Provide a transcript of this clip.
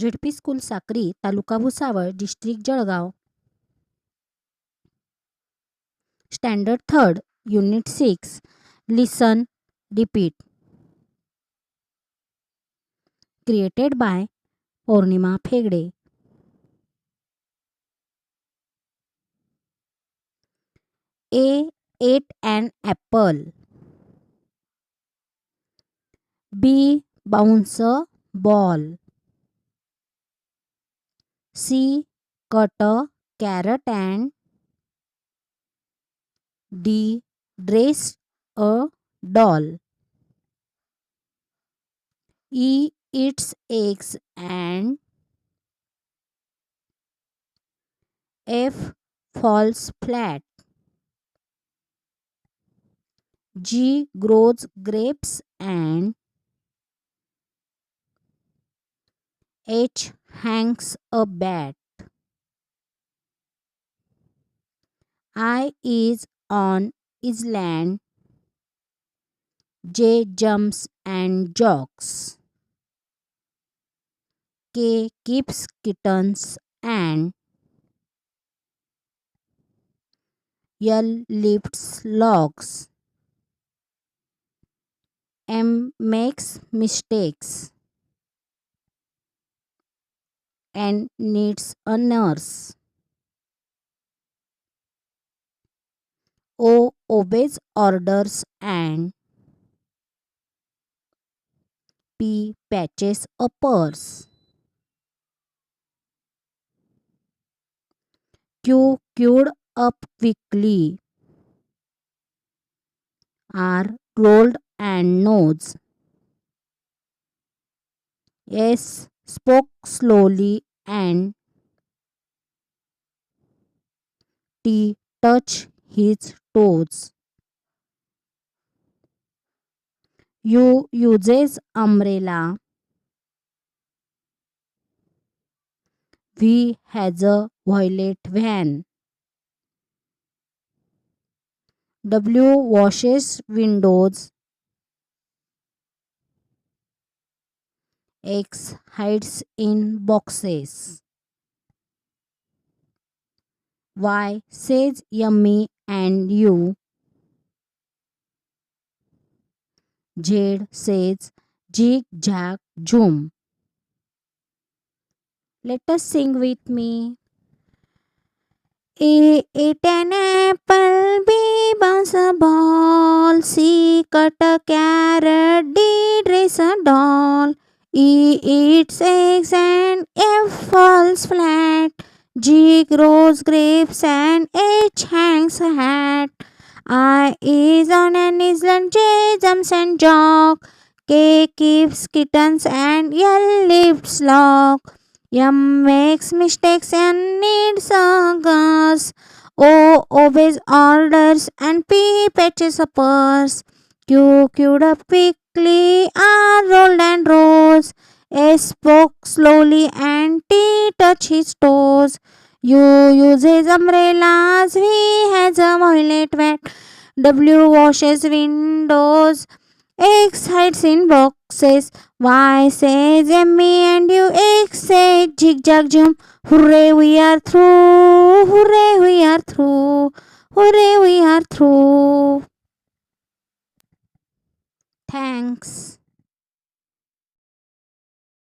ZP school Sakri, taluka Bhusawal, district Jalgaon. Standard third, unit 6. Listen, repeat. Created by Purnima Phegde. A ate an apple. B bounce a ball. C cut a carrot and D dressed a doll. E eats eggs and F falls flat. G grows grapes and H hangs a bat. I is on island. J jumps and jogs. K keeps kittens and L lifts logs. M makes mistakes and needs a nurse. O obeys orders and P patches a purse. Q queued up quickly. R rolled and nods. S spoke slowly and T touched his toes. U uses umbrella. V has a violet van. W washes windows. X hides in boxes. Y says yummy and U. Z says jig jag zoom. Let us sing with me. A ate an apple, B bounced a ball, C cut a carrot, D dressed a doll, E eats eggs and F falls flat, G grows grapes and H hangs a hat, I is on an island, J jumps and jogs, K keeps kittens and L lifts log. M makes mistakes and needs a gas. O obeys orders and P patches a purse. Q queued up quickly, R rolled and rose. S spoke slowly and T touched his toes. U uses umbrellas, V has a violet van. W washes windows, X hides in boxes, Y says yummy and U X says zigzag jump. Hooray we are through, hooray we are through, hooray we are through. Thanks.